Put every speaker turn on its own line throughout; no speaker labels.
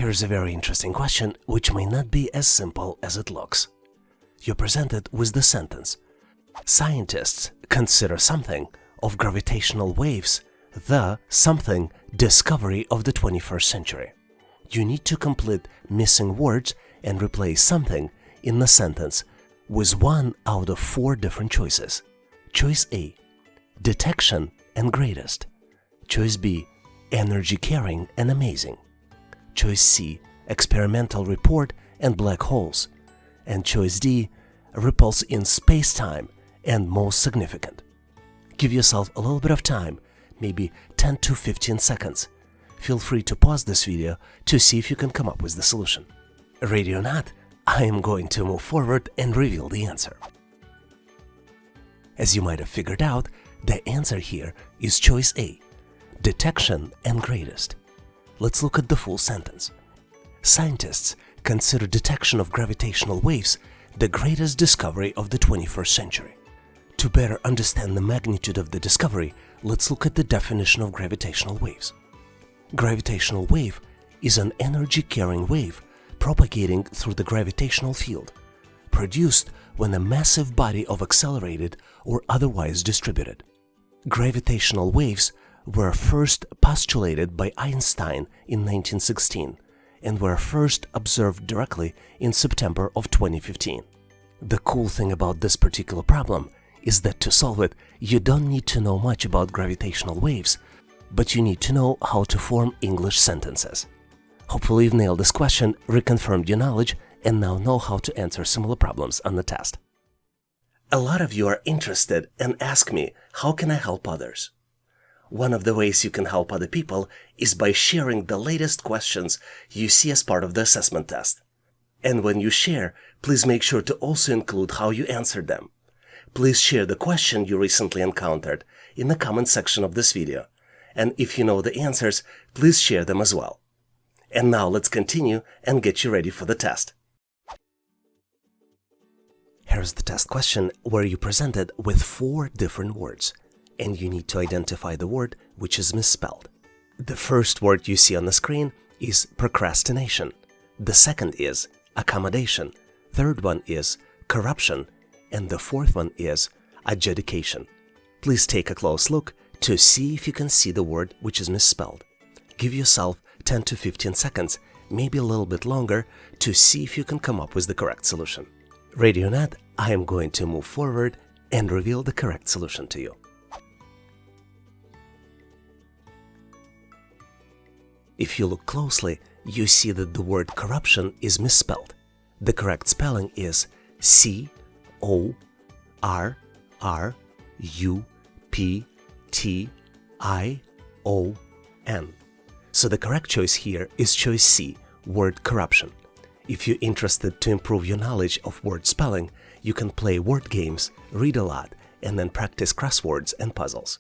Here's a very interesting question which may not be as simple as it looks. You're presented with the sentence, scientists consider something of gravitational waves the something discovery of the 21st century. You need to complete missing words and replace something in the sentence with one out of 4 different choices. Choice A, detection and greatest. Choice B, energy carrying and amazing. Choice C, experimental report and black holes. And choice D, ripples in space-time and most significant. Give yourself a little bit of time, maybe 10 to 15 seconds. Feel free to pause this video to see if you can come up with the solution. Ready or not, I am going to move forward and reveal the answer. As you might have figured out, the answer here is choice A, detection and greatest. Let's look at the full sentence. Scientists consider detection of gravitational waves the greatest discovery of the 21st century. To better understand the magnitude of the discovery, let's look at the definition of gravitational waves. Gravitational wave is an energy-carrying wave propagating through the gravitational field, produced when a massive body of accelerated or otherwise distributed. Gravitational waves were first postulated by Einstein in 1916 and were first observed directly in September of 2015. The cool thing about this particular problem is that to solve it, you don't need to know much about gravitational waves, but you need to know how to form English sentences. Hopefully you've nailed this question, reconfirmed your knowledge, and now know how to answer similar problems on the test. A lot of you are interested and ask me, how can I help others? One of the ways you can help other people is by sharing the latest questions you see as part of the assessment test. And when you share, please make sure to also include how you answered them. Please share the question you recently encountered in the comment section of this video. And if you know the answers, please share them as well. And now let's continue and get you ready for the test. Here's the test question where you're presented with 4 different words, and you need to identify the word which is misspelled. The first word you see on the screen is procrastination. The second is accommodation. Third one is corruption. And the fourth one is adjudication. Please take a close look to see if you can see the word which is misspelled. Give yourself 10 to 15 seconds, maybe a little bit longer, to see if you can come up with the correct solution. Ready or not, I am going to move forward and reveal the correct solution to you. If you look closely, you see that the word corruption is misspelled. The correct spelling is C-O-R-R-U-P-T-I-O-N. So the correct choice here is choice C, word corruption. If you're interested to improve your knowledge of word spelling, you can play word games, read a lot, and then practice crosswords and puzzles.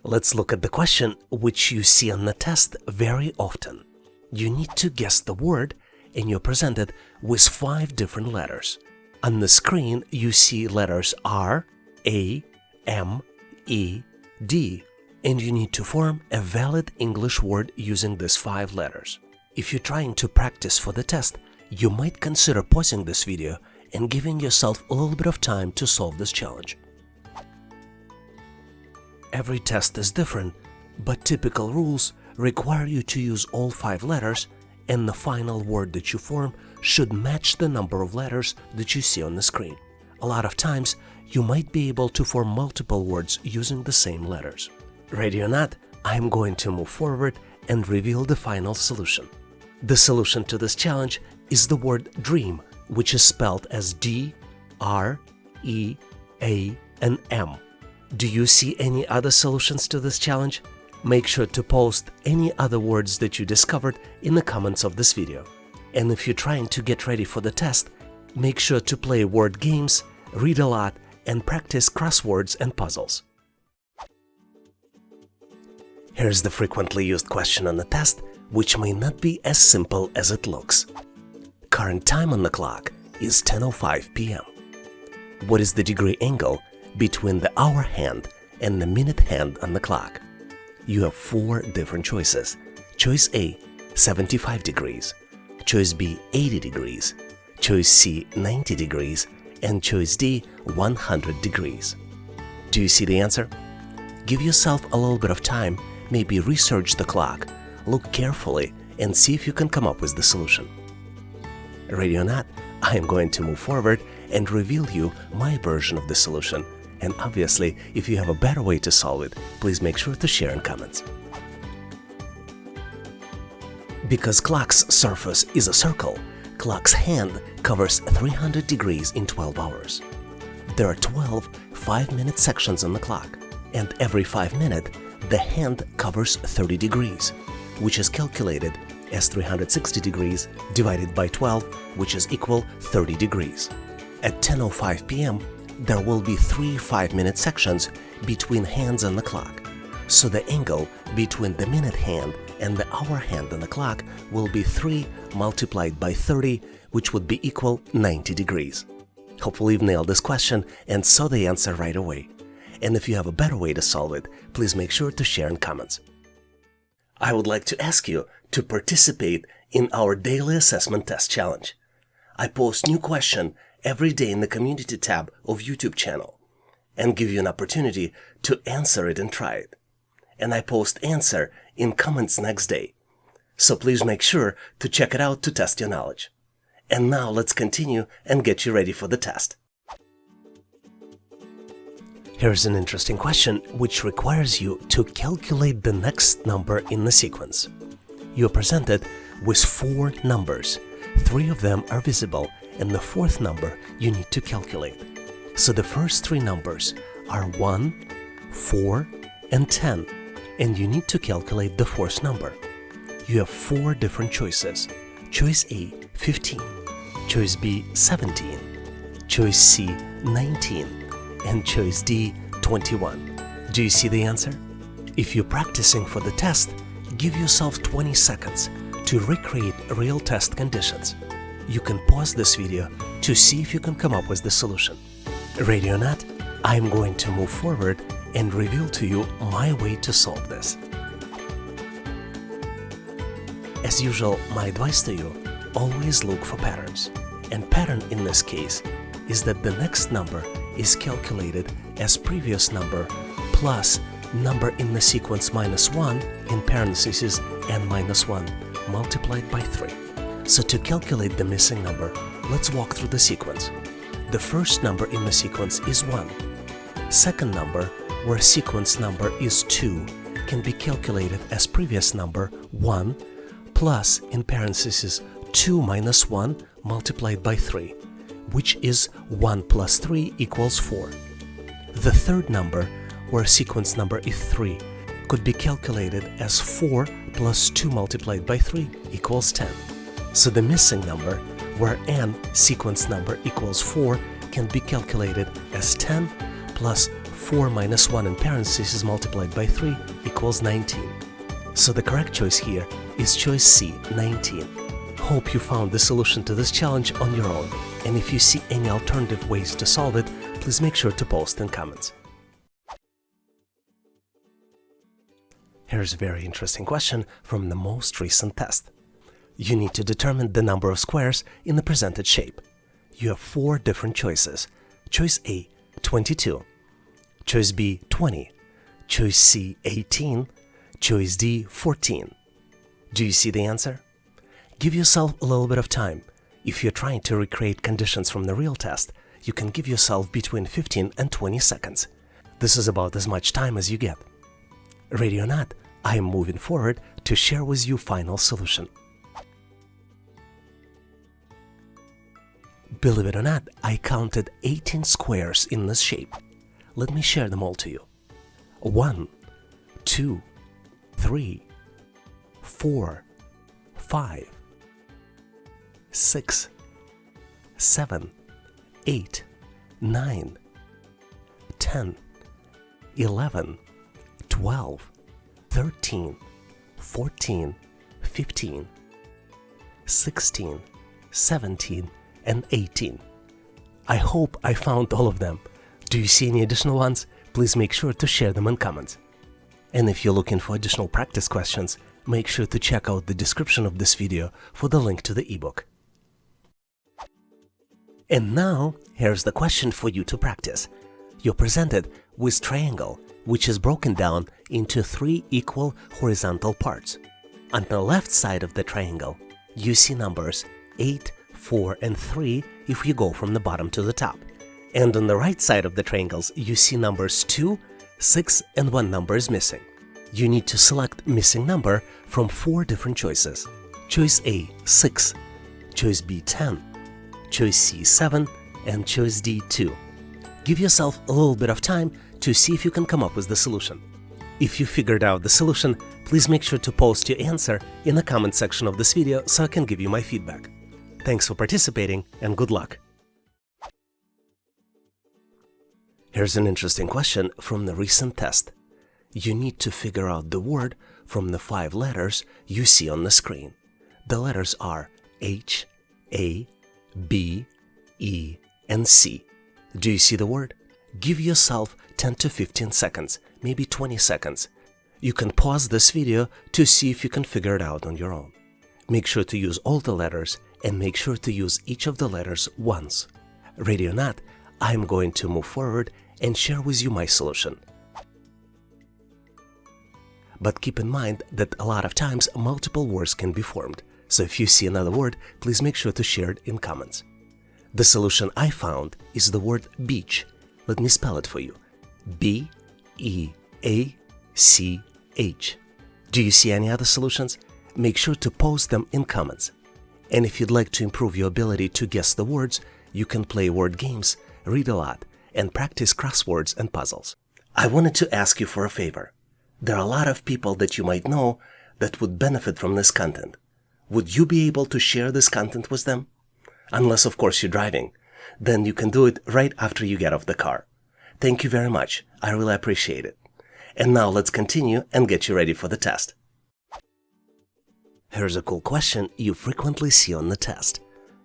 Let's look at the question which you see on the test very often. You need to guess the word, and you're presented with 5 different letters. On the screen, you see letters R, A, M, E, D, and you need to form a valid English word using these 5 letters. If you're trying to practice for the test, you might consider pausing this video and giving yourself a little bit of time to solve this challenge. Every test is different, but typical rules require you to use all 5 letters, and the final word that you form should match the number of letters that you see on the screen. A lot of times, you might be able to form multiple words using the same letters. Ready or not, I am going to move forward and reveal the final solution. The solution to this challenge is the word dream, which is spelled as D-R-E-A-N-M. Do you see any other solutions to this challenge? Make sure to post any other words that you discovered in the comments of this video. And if you're trying to get ready for the test, make sure to play word games, read a lot, and practice crosswords and puzzles. Here's the frequently used question on the test, which may not be as simple as it looks. Current time on the clock is 10:05 p.m. What is the degree angle between the hour hand and the minute hand on the clock? You have 4 different choices. Choice A, 75 degrees. Choice B, 80 degrees. Choice C, 90 degrees. And choice D, 100 degrees. Do you see the answer? Give yourself a little bit of time, maybe research the clock, look carefully, and see if you can come up with the solution. Ready or not, I am going to move forward and reveal you my version of the solution. And obviously, if you have a better way to solve it, please make sure to share in comments. Because clock's surface is a circle, clock's hand covers 300 degrees in 12 hours. There are 12 5-minute sections on the clock, and every 5 minutes, the hand covers 30 degrees, which is calculated as 360 degrees divided by 12, which is equal 30 degrees. At 10:05 p.m., there will be 3 5-minute sections between hands on the clock, so the angle between the minute hand and the hour hand on the clock will be 3 multiplied by 30, which would be equal 90 degrees. Hopefully you've nailed this question and saw the answer right away. And if you have a better way to solve it, please make sure to share in comments. I would like to ask you to participate in our daily assessment test challenge. I post new question every day in the community tab of YouTube channel and give you an opportunity to answer it and try it. And I post answer in comments next day. So please make sure to check it out to test your knowledge. And now let's continue and get you ready for the test. Here's an interesting question which requires you to calculate the next number in the sequence. You are presented with 4 numbers. 3 of them are visible, and the 4th number you need to calculate. So the first 3 numbers are 1, 4, and 10, and you need to calculate the 4th number. You have 4 different choices. Choice A, 15. Choice B, 17. Choice C, 19. And choice D, 21. Do you see the answer? If you're practicing for the test, give yourself 20 seconds to recreate real test conditions. You can pause this video to see if you can come up with the solution. Ready or not, I'm going to move forward and reveal to you my way to solve this. As usual, my advice to you, always look for patterns. And pattern in this case is that the next number is calculated as previous number plus number in the sequence minus 1 in parentheses and minus 1 multiplied by 3. So to calculate the missing number, let's walk through the sequence. The first number in the sequence is 1. Second number, where sequence number is 2, can be calculated as previous number 1 plus in parentheses 2 minus 1 multiplied by 3, which is 1 plus 3 equals 4. The third number, where sequence number is 3, could be calculated as 4 plus 2 multiplied by 3 equals 10. So the missing number, where n sequence number equals 4, can be calculated as 10 plus 4 minus 1 in parentheses multiplied by 3 equals 19. So the correct choice here is choice C, 19. Hope you found the solution to this challenge on your own, and if you see any alternative ways to solve it, please make sure to post in comments. Here's a very interesting question from the most recent test. You need to determine the number of squares in the presented shape. You have 4 different choices. Choice A, 22. Choice B, 20. Choice C, 18. Choice D, 14. Do you see the answer? Give yourself a little bit of time. If you're trying to recreate conditions from the real test, you can give yourself between 15 and 20 seconds. This is about as much time as you get. Ready or not, I am moving forward to share with you final solution. Believe it or not, I counted 18 squares in this shape. Let me share them all to you. 1, 2, 3, 4, 5, 6, 7, 8, 9, 10, 11, 12, 13, 14, 15, 16, 17, and 18. I hope I found all of them. Do you see any additional ones? Please make sure to share them in comments. And if you're looking for additional practice questions, make sure to check out the description of this video for the link to the ebook. And now, here's the question for you to practice. You're presented with triangle, which is broken down into 3 equal horizontal parts. On the left side of the triangle, you see numbers 8, 4, and 3 if you go from the bottom to the top. And on the right side of the triangles, you see numbers 2, 6, and 1 number is missing. You need to select missing number from 4 different choices. Choice A, 6, choice B, 10, choice C, 7, and choice D, 2. Give yourself a little bit of time to see if you can come up with the solution. If you figured out the solution, please make sure to post your answer in the comment section of this video so I can give you my feedback. Thanks for participating and good luck! Here's an interesting question from the recent test. You need to figure out the word from the 5 letters you see on the screen. The letters are H, A, B, E, and C. Do you see the word? Give yourself 10 to 15 seconds, maybe 20 seconds. You can pause this video to see if you can figure it out on your own. Make sure to use all the letters and make sure to use each of the letters once. Ready or not, I'm going to move forward and share with you my solution. But keep in mind that a lot of times multiple words can be formed, so if you see another word, please make sure to share it in comments. The solution I found is the word beach. Let me spell it for you. B-E-A-C-H. Do you see any other solutions? Make sure to post them in comments. And if you'd like to improve your ability to guess the words, you can play word games, read a lot, and practice crosswords and puzzles. I wanted to ask you for a favor. There are a lot of people that you might know that would benefit from this content. Would you be able to share this content with them? Unless, of course, you're driving. Then you can do it right after you get off the car. Thank you very much. I really appreciate it. And now let's continue and get you ready for the test. Here's a cool question you frequently see on the test.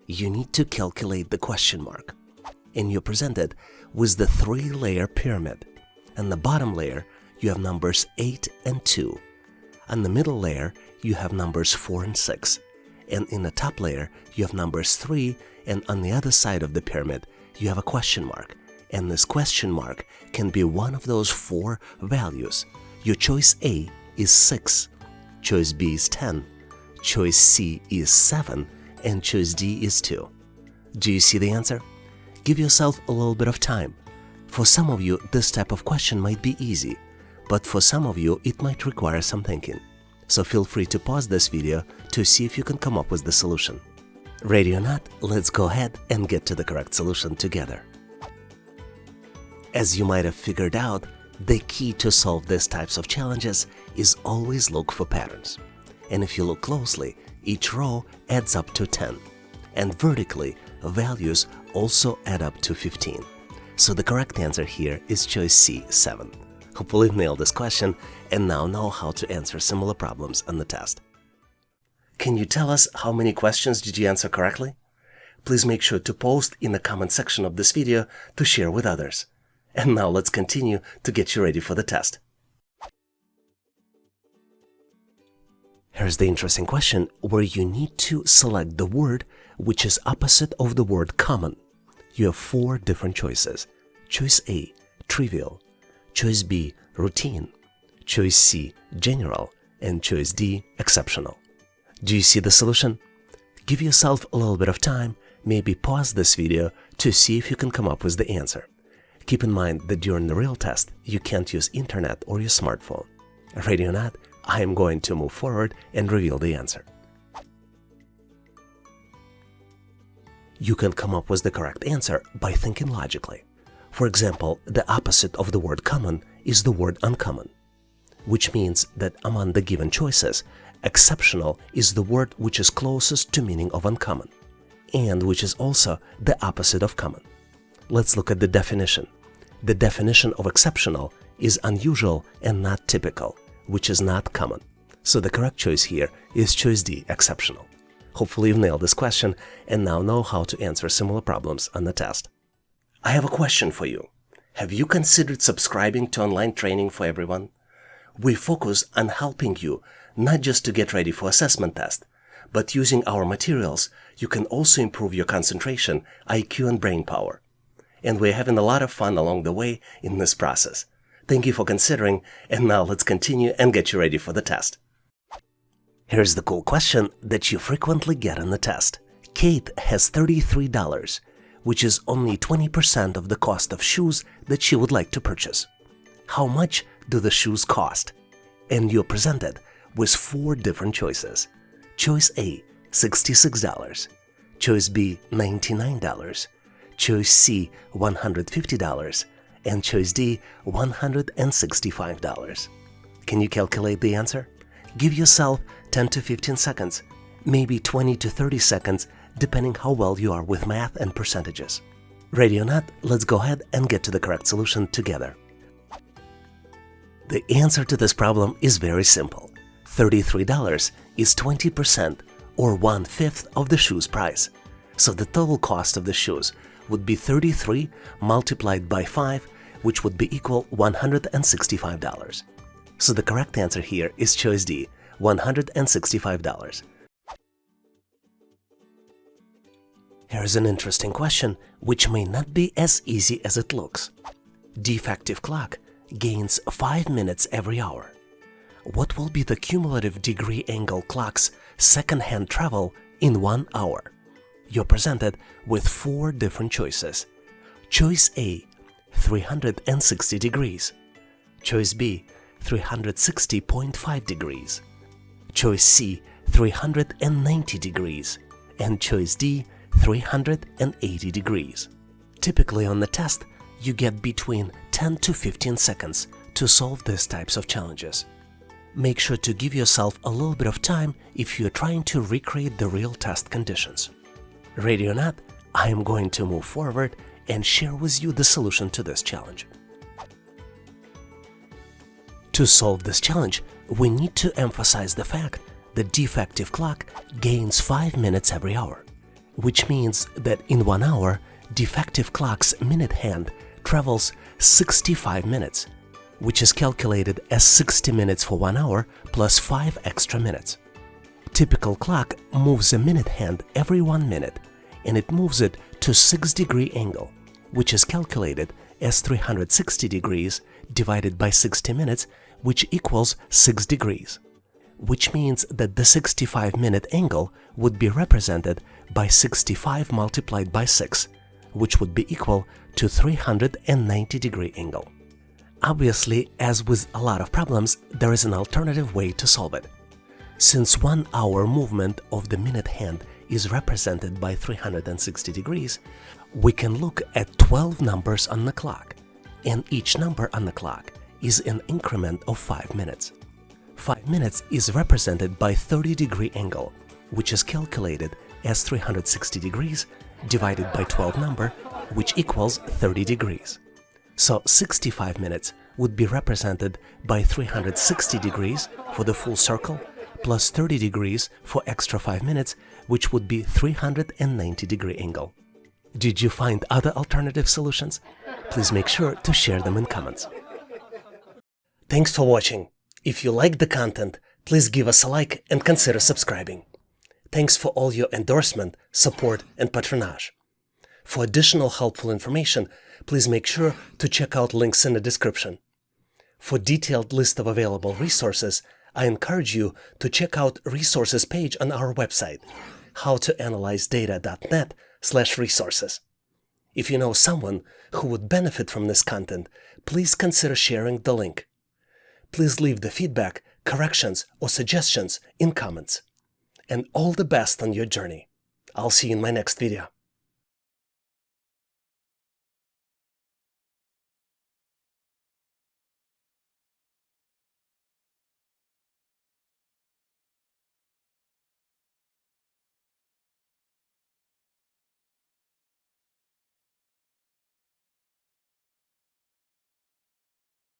You need to calculate the question mark. And you're presented with the 3-layer pyramid. On the bottom layer, you have numbers 8 and 2. On the middle layer, you have numbers 4 and 6. And in the top layer, you have numbers 3, and on the other side of the pyramid, you have a question mark. And this question mark can be one of those 4 values. Your choice A is 6, choice B is 10, choice C is 7, and choice D is 2. Do you see the answer? Give yourself a little bit of time. For some of you, this type of question might be easy, but for some of you, it might require some thinking. So feel free to pause this video to see if you can come up with the solution. Ready or not, let's go ahead and get to the correct solution together. As you might have figured out, the key to solve these types of challenges is always look for patterns. And if you look closely, each row adds up to 10. And vertically, values also add up to 15. So the correct answer here is choice C, 7. Hopefully you've nailed this question and now know how to answer similar problems on the test. Can you tell us how many questions did you answer correctly? Please make sure to post in the comment section of this video to share with others. And now let's continue to get you ready for the test. Here's the interesting question where you need to select the word which is opposite of the word common. You have 4 different choices. Choice A, trivial. Choice B, routine. Choice C, general. And choice D, exceptional. Do you see the solution? Give yourself a little bit of time, maybe pause this video to see if you can come up with the answer. Keep in mind that during the real test, you can't use internet or your smartphone. Ready or not, I am going to move forward and reveal the answer. You can come up with the correct answer by thinking logically. For example, the opposite of the word common is the word uncommon, which means that among the given choices, exceptional is the word which is closest to meaning of uncommon, and which is also the opposite of common. Let's look at the definition. The definition of exceptional is unusual and not typical, which is not common. So the correct choice here is choice D, exceptional. Hopefully you've nailed this question and now know how to answer similar problems on the test. I have a question for you. Have you considered subscribing to online training for everyone? We focus on helping you not just to get ready for assessment test, but using our materials, you can also improve your concentration, IQ, and brain power. And we're having a lot of fun along the way in this process. Thank you for considering, and now let's continue and get you ready for the test. Here's the cool question that you frequently get in the test. Kate has $33, which is only 20% of the cost of shoes that she would like to purchase. How much do the shoes cost? And you're presented with 4 different choices. Choice A, $66. Choice B, $99. Choice C, $150. And choice D, $165. Can you calculate the answer? Give yourself 10 to 15 seconds, maybe 20 to 30 seconds, depending how well you are with math and percentages. Ready or not, let's go ahead and get to the correct solution together. The answer to this problem is very simple. $33 is 20% or 1/5 of the shoe's price. So the total cost of the shoes would be 33 multiplied by 5, which would be equal $165. So the correct answer here is choice D, $165. Here's an interesting question, which may not be as easy as it looks. Defective clock gains 5 minutes every hour. What will be the cumulative degree angle clock's second-hand travel in 1 hour? You're presented with 4 different choices. Choice A, 360 degrees. Choice B, 360.5 degrees. Choice C, 390 degrees. And choice D, 380 degrees. Typically on the test, you get between 10 to 15 seconds to solve these types of challenges. Make sure to give yourself a little bit of time if you're trying to recreate the real test conditions. Ready or not, I am going to move forward and share with you the solution to this challenge. To solve this challenge, we need to emphasize the fact that defective clock gains 5 minutes every hour, which means that in 1 hour, defective clock's minute hand travels 65 minutes, which is calculated as 60 minutes for 1 hour plus 5 extra minutes. Typical clock moves a minute hand every 1 minute, and it moves it to 6-degree angle, which is calculated as 360 degrees divided by 60 minutes, which equals 6 degrees, which means that the 65-minute angle would be represented by 65 multiplied by 6, which would be equal to 390-degree angle. Obviously, as with a lot of problems, there is an alternative way to solve it. Since 1 hour movement of the minute hand is represented by 360 degrees, we can look at 12 numbers on the clock, and each number on the clock is an increment of 5 minutes. 5 minutes is represented by 30-degree angle, which is calculated as 360 degrees divided by 12 number, which equals 30 degrees. So 65 minutes would be represented by 360 degrees for the full circle, plus 30 degrees for extra 5 minutes, which would be 390-degree angle. Did you find other alternative solutions? Please make sure to share them in comments. Thanks for watching. If you liked the content, please give us a like and consider subscribing. Thanks for all your endorsement, support, and patronage. For additional helpful information, please make sure to check out links in the description. For detailed list of available resources, I encourage you to check out resources page on our website, howtoanalyzedata.net/resources. If you know someone who would benefit from this content, please consider sharing the link. Please leave the feedback, corrections, or suggestions in comments. And all the best on your journey. I'll see you in my next video.